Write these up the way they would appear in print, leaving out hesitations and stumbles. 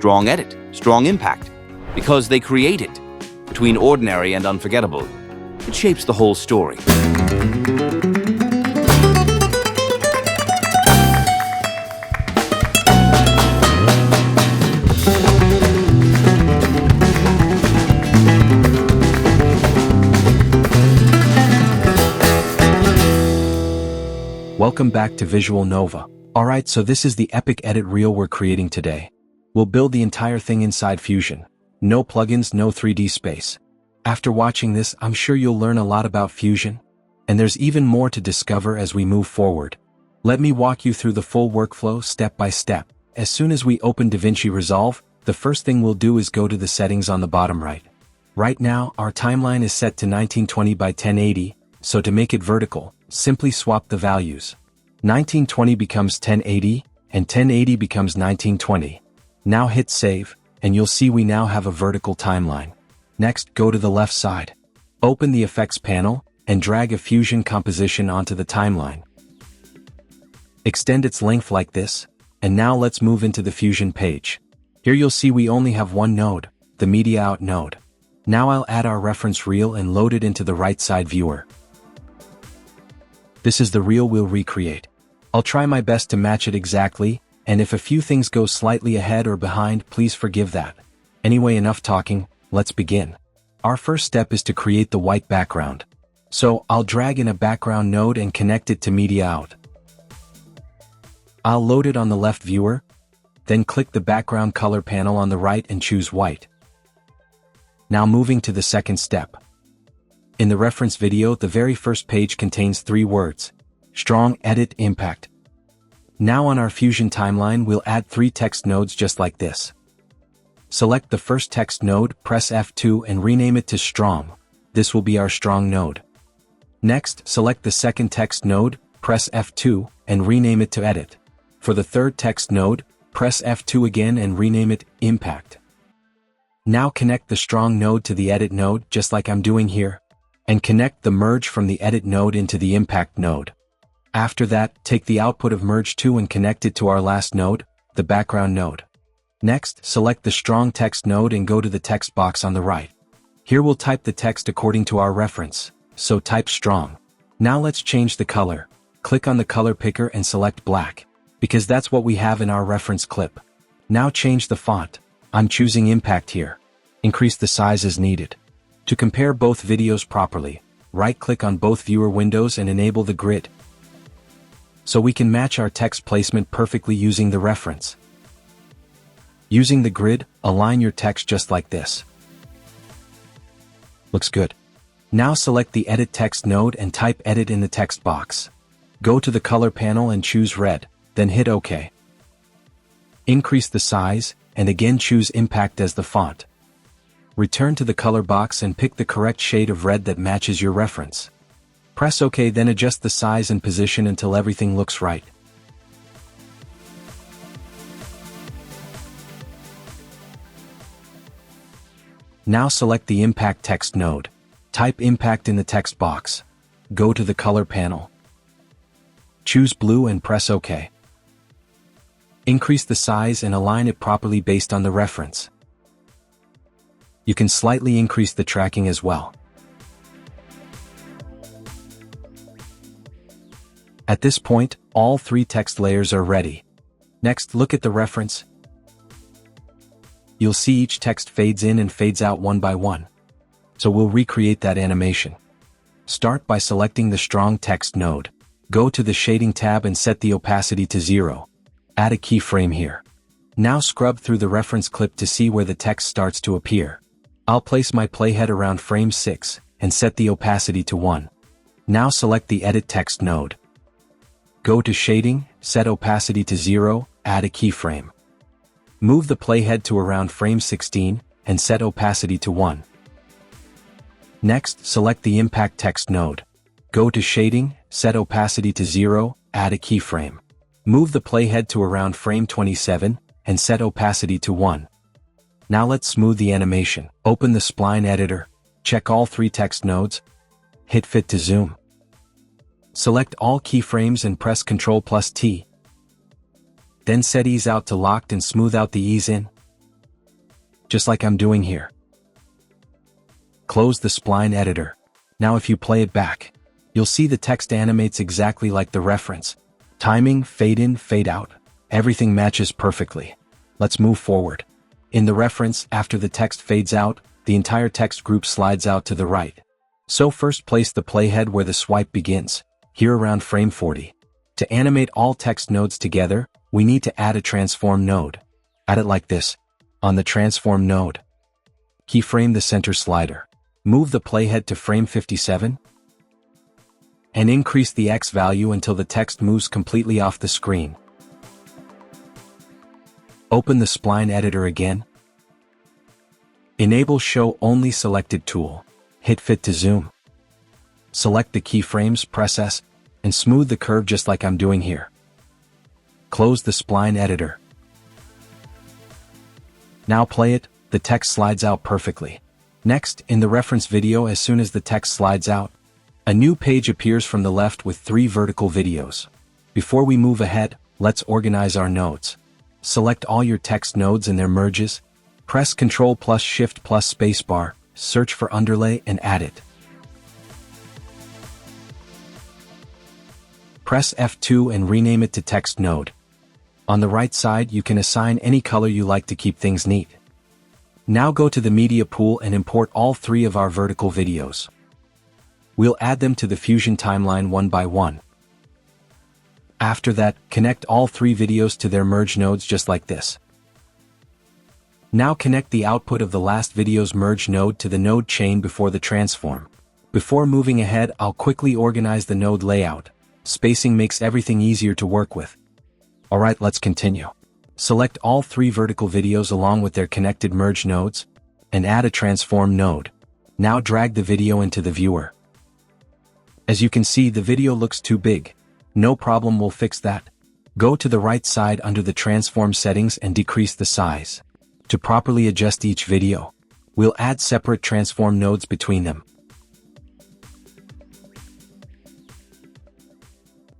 strong edit, strong impact, because they create it. Between ordinary and unforgettable, it shapes the whole story. Welcome back to Visual Nova. Alright, so this is the epic edit reel we're creating today. We'll build the entire thing inside Fusion. No plugins, no 3D space. After watching this, I'm sure you'll learn a lot about Fusion. And there's even more to discover as we move forward. Let me walk you through the full workflow step by step. As soon as we open DaVinci Resolve, the first thing we'll do is go to the settings on the bottom right. Right now, our timeline is set to 1920 by 1080, so to make it vertical, simply swap the values. 1920 becomes 1080, and 1080 becomes 1920. Now hit save, and you'll see we now have a vertical timeline. Next, go to the left side. Open the effects panel, and drag a Fusion composition onto the timeline. Extend its length like this, and now let's move into the Fusion page. Here you'll see we only have one node, the Media Out node. Now I'll add our reference reel and load it into the right side viewer. This is the reel we'll recreate. I'll try my best to match it exactly, and if a few things go slightly ahead or behind, please forgive that. Anyway, enough talking, let's begin. Our first step is to create the white background. So, I'll drag in a background node and connect it to Media Out. I'll load it on the left viewer, then click the background color panel on the right and choose white. Now moving to the second step. In the reference video, the very first page contains 3 words: strong, edit, impact. Now on our Fusion timeline, we'll add 3 text nodes just like this. Select the first text node, press F2 and rename it to strong. This will be our strong node. Next, select the second text node, press F2 and rename it to edit. For the third text node, press F2 again and rename it impact. Now connect the strong node to the edit node, just like I'm doing here, and connect the merge from the edit node into the impact node. After that, take the output of merge 2 and connect it to our last node, the background node. Next, select the strong text node and go to the text box on the right. Here we'll type the text according to our reference, so type strong. Now let's change the color. Click on the color picker and select black, because that's what we have in our reference clip. Now change the font. I'm choosing impact here. Increase the size as needed. To compare both videos properly, right-click on both viewer windows and enable the grid, so we can match our text placement perfectly using the reference. Using the grid, align your text just like this. Looks good. Now select the Edit Text node and type Edit in the text box. Go to the color panel and choose red, then hit OK. Increase the size, and again choose Impact as the font. Return to the color box and pick the correct shade of red that matches your reference. Press OK, then adjust the size and position until everything looks right. Now select the Impact text node. Type Impact in the text box. Go to the color panel. Choose blue and press OK. Increase the size and align it properly based on the reference. You can slightly increase the tracking as well. At this point, all 3 text layers are ready. Next, look at the reference. You'll see each text fades in and fades out one by one. So we'll recreate that animation. Start by selecting the strong text node. Go to the Shading tab and set the opacity to 0. Add a keyframe here. Now scrub through the reference clip to see where the text starts to appear. I'll place my playhead around frame 6 and set the opacity to 1. Now select the Edit Text node. Go to Shading, set opacity to 0, add a keyframe. Move the playhead to around frame 16 and set opacity to 1. Next, select the Impact Text node. Go to Shading, set opacity to 0, add a keyframe. Move the playhead to around frame 27 and set opacity to 1. Now let's smooth the animation. Open the spline editor, check all 3 text nodes, hit Fit to zoom. Select all keyframes and press Ctrl+T. Then set ease out to locked and smooth out the ease in. just like I'm doing here. Close the spline editor. Now if you play it back, you'll see the text animates exactly like the reference. Timing, fade in, fade out. Everything matches perfectly. Let's move forward. In the reference, after the text fades out, the entire text group slides out to the right. So first place the playhead where the swipe begins, here around frame 40. To animate all text nodes together, we need to add a transform node. Add it like this. On the transform node, keyframe the center slider. Move the playhead to frame 57 and increase the X value until the text moves completely off the screen. Open the spline editor again. Enable show only selected tool. Hit fit to zoom. Select the keyframes, press S, and smooth the curve just like I'm doing here. Close the spline editor. Now play it, the text slides out perfectly. Next, in the reference video, as soon as the text slides out, a new page appears from the left with 3 vertical videos. Before we move ahead, let's organize our nodes. Select all your text nodes and their merges. Press Ctrl plus Shift plus spacebar, search for underlay and add it. Press F2 and rename it to text node. On the right side, you can assign any color you like to keep things neat. Now go to the media pool and import all 3 of our vertical videos. We'll add them to the Fusion timeline one by one. After that, connect all 3 videos to their merge nodes just like this. Now connect the output of the last video's merge node to the node chain before the transform. Before moving ahead, I'll quickly organize the node layout. Spacing makes everything easier to work with. Alright, let's continue. Select all 3 vertical videos along with their connected merge nodes, and add a transform node. Now drag the video into the viewer. As you can see, the video looks too big. No problem, we'll fix that. Go to the right side under the transform settings and decrease the size. To properly adjust each video, we'll add separate transform nodes between them,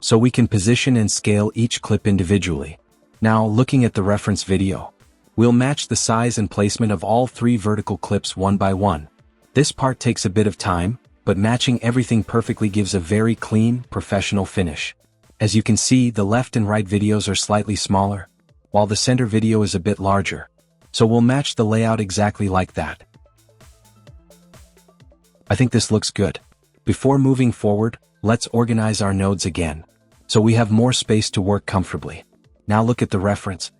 so we can position and scale each clip individually. Now, looking at the reference video, we'll match the size and placement of all 3 vertical clips one by one. This part takes a bit of time, but matching everything perfectly gives a very clean, professional finish. As you can see, the left and right videos are slightly smaller, while the center video is a bit larger. So we'll match the layout exactly like that. I think this looks good. Before moving forward, let's organize our nodes again, so we have more space to work comfortably. Now look at the reference.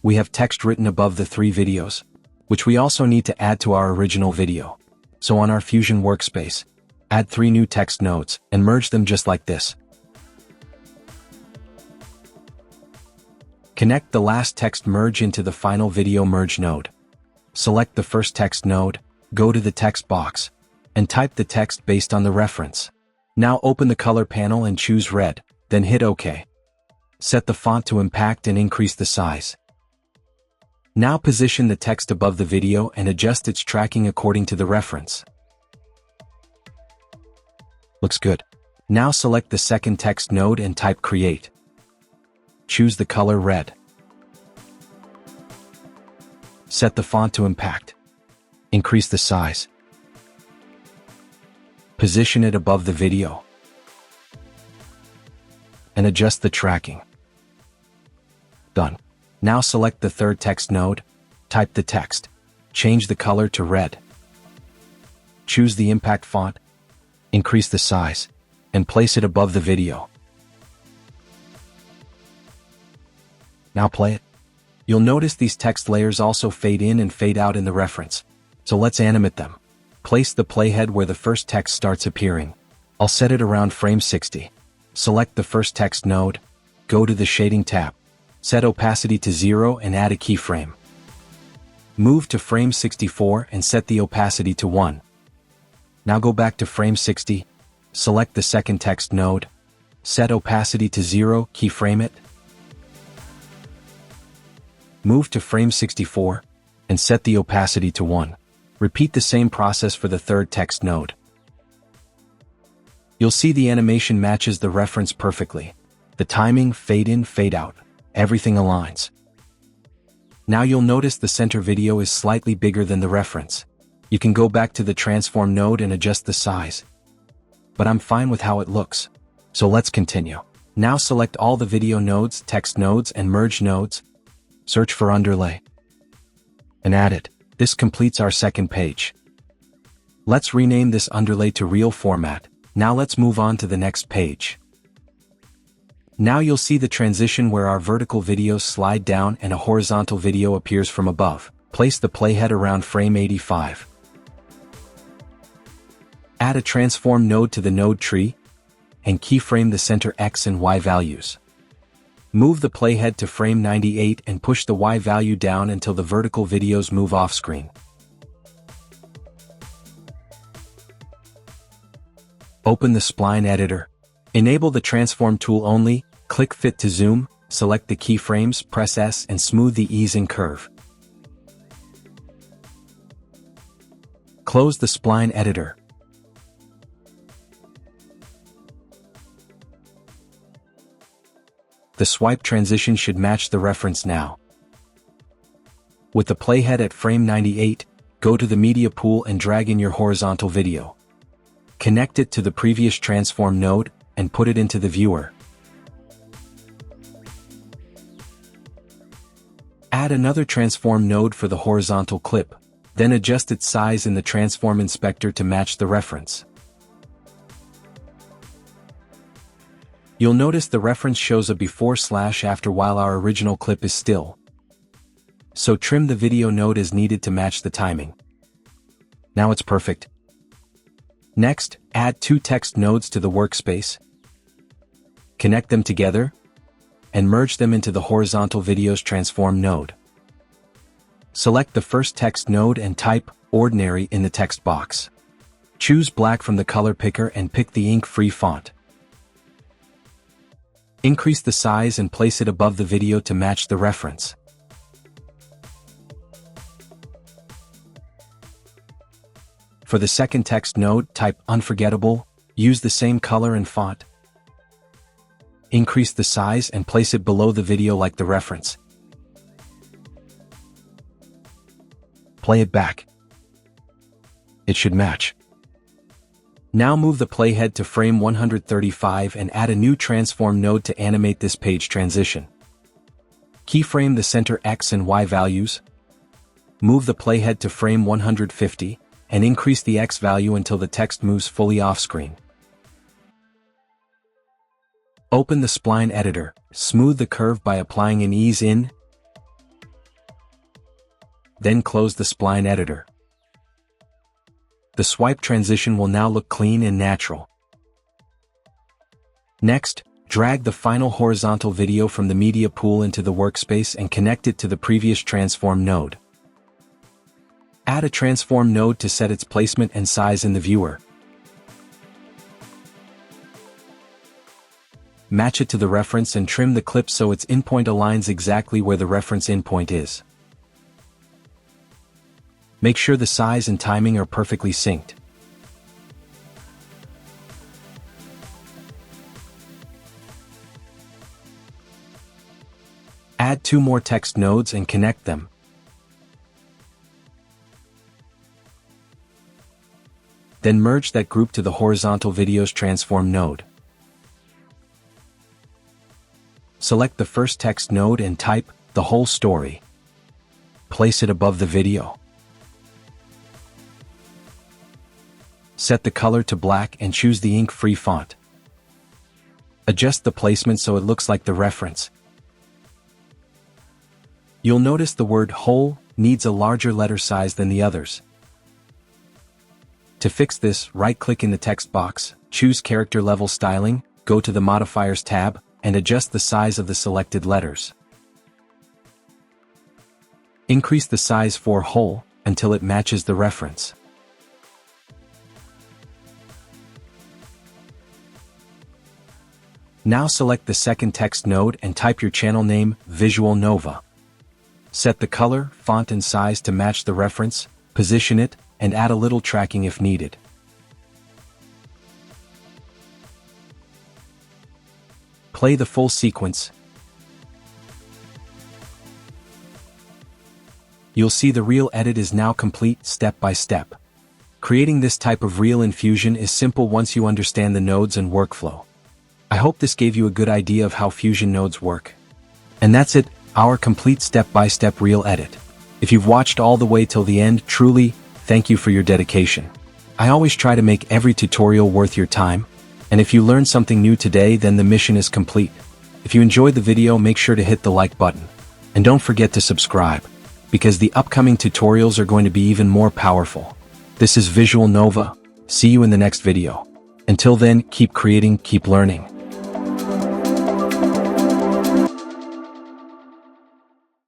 We have text written above the 3 videos, which we also need to add to our original video. So on our Fusion workspace, add 3 new text nodes, and merge them just like this. Connect the last text merge into the final video merge node. Select the first text node, go to the text box, and type the text based on the reference. Now open the color panel and choose red, then hit OK. Set the font to impact and increase the size. Now position the text above the video and adjust its tracking according to the reference. Looks good. Now select the second text node and type create. Choose the color red. Set the font to impact. Increase the size. Position it above the video. And adjust the tracking. Done. Now select the third text node, type the text, change the color to red. Choose the impact font, increase the size, and place it above the video. Now play it. You'll notice these text layers also fade in and fade out in the reference. So let's animate them. Place the playhead where the first text starts appearing. I'll set it around frame 60. Select the first text node, go to the Shading tab, set opacity to 0 and add a keyframe. Move to frame 64 and set the opacity to 1. Now go back to frame 60, select the second text node, set opacity to 0, keyframe it. Move to frame 64, and set the opacity to 1. Repeat the same process for the third text node. You'll see the animation matches the reference perfectly. The timing, fade in, fade out, everything aligns. Now you'll notice the center video is slightly bigger than the reference. You can go back to the transform node and adjust the size. But I'm fine with how it looks. So let's continue. Now select all the video nodes, text nodes, and merge nodes. Search for underlay. And add it. This completes our second page. Let's rename this underlay to real format. Now let's move on to the next page. Now you'll see the transition where our vertical videos slide down and a horizontal video appears from above. Place the playhead around frame 85. Add a transform node to the node tree, and keyframe the center X and Y values. Move the playhead to frame 98 and push the Y value down until the vertical videos move off screen. Open the spline editor. Enable the transform tool only, click Fit to zoom, select the keyframes, press S and smooth the ease in curve. Close the spline editor. The swipe transition should match the reference now. With the playhead at frame 98, go to the media pool and drag in your horizontal video. Connect it to the previous transform node, and put it into the viewer. Add another transform node for the horizontal clip, then adjust its size in the transform inspector to match the reference. You'll notice the reference shows a before/after while our original clip is still. So trim the video node as needed to match the timing. Now it's perfect. Next, add two text nodes to the workspace. Connect them together, and merge them into the horizontal videos transform node. Select the first text node and type ordinary in the text box. Choose black from the color picker and pick the ink-free font. Increase the size and place it above the video to match the reference. For the second text node, type unforgettable, use the same color and font. Increase the size and place it below the video like the reference. Play it back. It should match. Now move the playhead to frame 135 and add a new transform node to animate this page transition. Keyframe the center X and Y values. Move the playhead to frame 150, and increase the X value until the text moves fully off screen. Open the spline editor, smooth the curve by applying an ease in, then close the spline editor. The swipe transition will now look clean and natural. Next, drag the final horizontal video from the media pool into the workspace and connect it to the previous transform node. Add a transform node to set its placement and size in the viewer. Match it to the reference and trim the clip so its endpoint aligns exactly where the reference endpoint is. Make sure the size and timing are perfectly synced. Add two more text nodes and connect them. Then merge that group to the horizontal videos transform node. Select the first text node and type the whole story. Place it above the video. Set the color to black and choose the ink-free font. Adjust the placement so it looks like the reference. You'll notice the word whole needs a larger letter size than the others. To fix this, right-click in the text box, choose Character Level Styling, go to the Modifiers tab, and adjust the size of the selected letters. Increase the size for whole until it matches the reference. Now select the second text node and type your channel name, Visual Nova. Set the color, font and size to match the reference, position it, and add a little tracking if needed. Play the full sequence. You'll see the reel edit is now complete step by step. Creating this type of reel in Fusion is simple once you understand the nodes and workflow. I hope this gave you a good idea of how Fusion nodes work. And that's it, our complete step-by-step reel edit. If you've watched all the way till the end, truly, thank you for your dedication. I always try to make every tutorial worth your time, and if you learned something new today, then the mission is complete. If you enjoyed the video, make sure to hit the like button. And don't forget to subscribe, because the upcoming tutorials are going to be even more powerful. This is Visual Nova. See you in the next video. Until then, keep creating, keep learning.